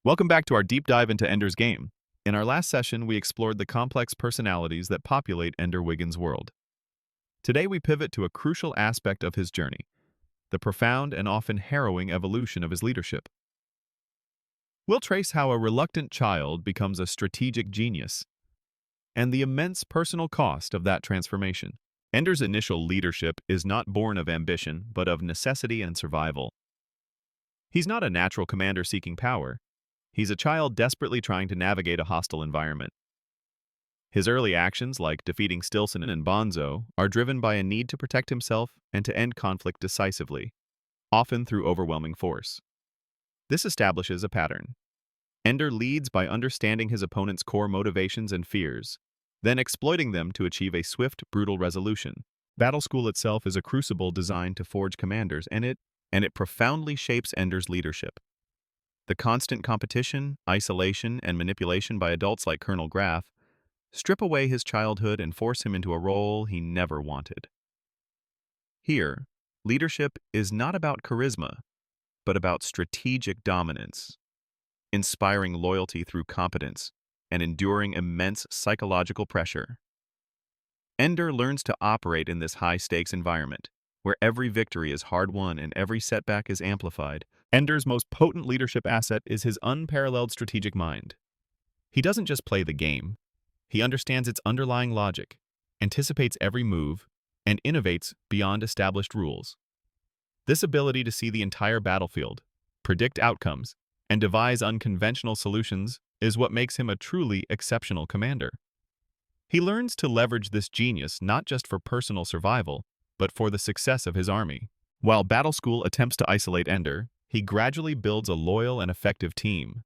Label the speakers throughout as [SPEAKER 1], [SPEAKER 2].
[SPEAKER 1] Welcome back to our deep dive into Ender's game. In our last session, we explored the complex personalities that populate Ender Wiggins' world. Today, we pivot to a crucial aspect of his journey, the profound and often harrowing evolution of his leadership. We'll trace how a reluctant child becomes a strategic genius, and the immense personal cost of that transformation. Ender's initial leadership is not born of ambition, but of necessity and survival. He's not a natural commander seeking power. He's a child desperately trying to navigate a hostile environment. His early actions, like defeating Stilson and Bonzo, are driven by a need to protect himself and to end conflict decisively, often through overwhelming force. This establishes a pattern. Ender leads by understanding his opponent's core motivations and fears, then exploiting them to achieve a swift, brutal resolution. Battle School itself is a crucible designed to forge commanders, and it profoundly shapes Ender's leadership. The constant competition, isolation, and manipulation by adults like Colonel Graff strip away his childhood and force him into a role he never wanted. Here, leadership is not about charisma, but about strategic dominance, inspiring loyalty through competence, and enduring immense psychological pressure. Ender learns to operate in this high-stakes environment, where every victory is hard-won and every setback is amplified. Ender's most potent leadership asset is his unparalleled strategic mind. He doesn't just play the game. He understands its underlying logic, anticipates every move, and innovates beyond established rules. This ability to see the entire battlefield, predict outcomes, and devise unconventional solutions is what makes him a truly exceptional commander. He learns to leverage this genius not just for personal survival, but for the success of his army. While Battle School attempts to isolate Ender, he gradually builds a loyal and effective team.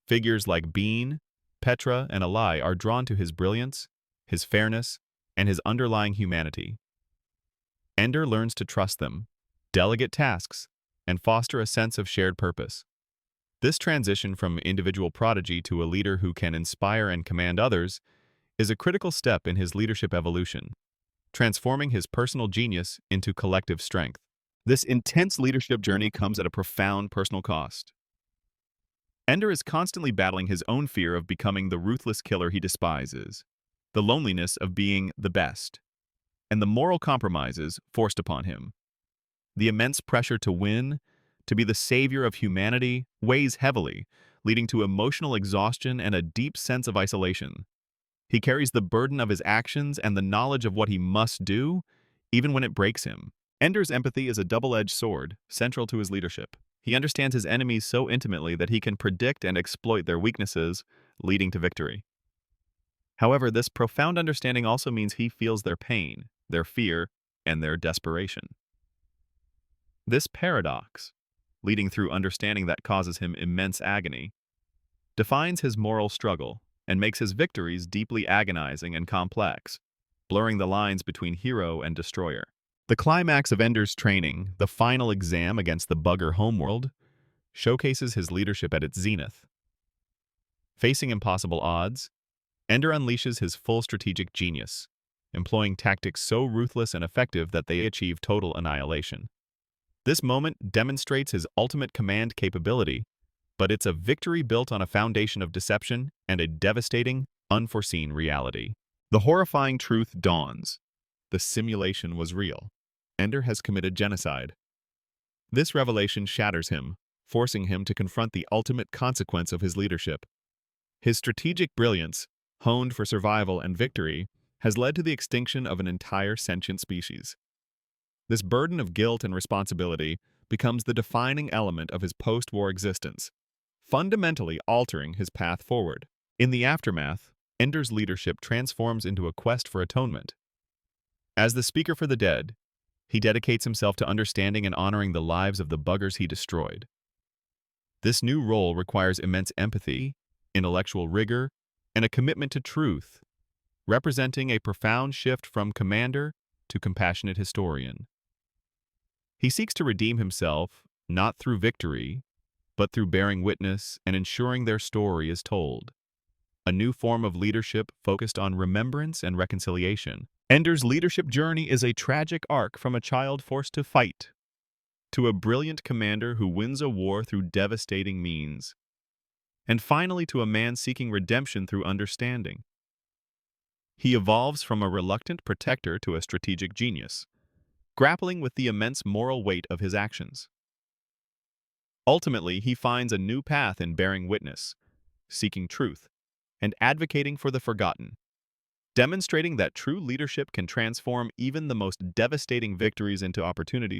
[SPEAKER 1] Figures like Bean, Petra, and Alai are drawn to his brilliance, his fairness, and his underlying humanity. Ender learns to trust them, delegate tasks, and foster a sense of shared purpose. This transition from individual prodigy to a leader who can inspire and command others is a critical step in his leadership evolution, transforming his personal genius into collective strength. This intense leadership journey comes at a profound personal cost. Ender is constantly battling his own fear of becoming the ruthless killer he despises, the loneliness of being the best, and the moral compromises forced upon him. The immense pressure to win, to be the savior of humanity, weighs heavily, leading to emotional exhaustion and a deep sense of isolation. He carries the burden of his actions and the knowledge of what he must do, even when it breaks him. Ender's empathy is a double-edged sword, central to his leadership. He understands his enemies so intimately that he can predict and exploit their weaknesses, leading to victory. However, this profound understanding also means he feels their pain, their fear, and their desperation. This paradox, leading through understanding that causes him immense agony, defines his moral struggle and makes his victories deeply agonizing and complex, blurring the lines between hero and destroyer. The climax of Ender's training, the final exam against the bugger homeworld, showcases his leadership at its zenith. Facing impossible odds, Ender unleashes his full strategic genius, employing tactics so ruthless and effective that they achieve total annihilation. This moment demonstrates his ultimate command capability, but it's a victory built on a foundation of deception and a devastating, unforeseen reality. The horrifying truth dawns. The simulation was real. Ender has committed genocide. This revelation shatters him, forcing him to confront the ultimate consequence of his leadership. His strategic brilliance, honed for survival and victory, has led to the extinction of an entire sentient species. This burden of guilt and responsibility becomes the defining element of his post-war existence, fundamentally altering his path forward. In the aftermath, Ender's leadership transforms into a quest for atonement. As the speaker for the dead, he dedicates himself to understanding and honoring the lives of the buggers he destroyed. This new role requires immense empathy, intellectual rigor, and a commitment to truth, representing a profound shift from commander to compassionate historian. He seeks to redeem himself, not through victory, but through bearing witness and ensuring their story is told. A new form of leadership focused on remembrance and reconciliation. Ender's leadership journey is a tragic arc from a child forced to fight to a brilliant commander who wins a war through devastating means. and finally to a man seeking redemption through understanding. He evolves from a reluctant protector to a strategic genius, grappling with the immense moral weight of his actions. Ultimately, he finds a new path in bearing witness, seeking truth, and advocating for the forgotten, demonstrating that true leadership can transform even the most devastating victories into opportunities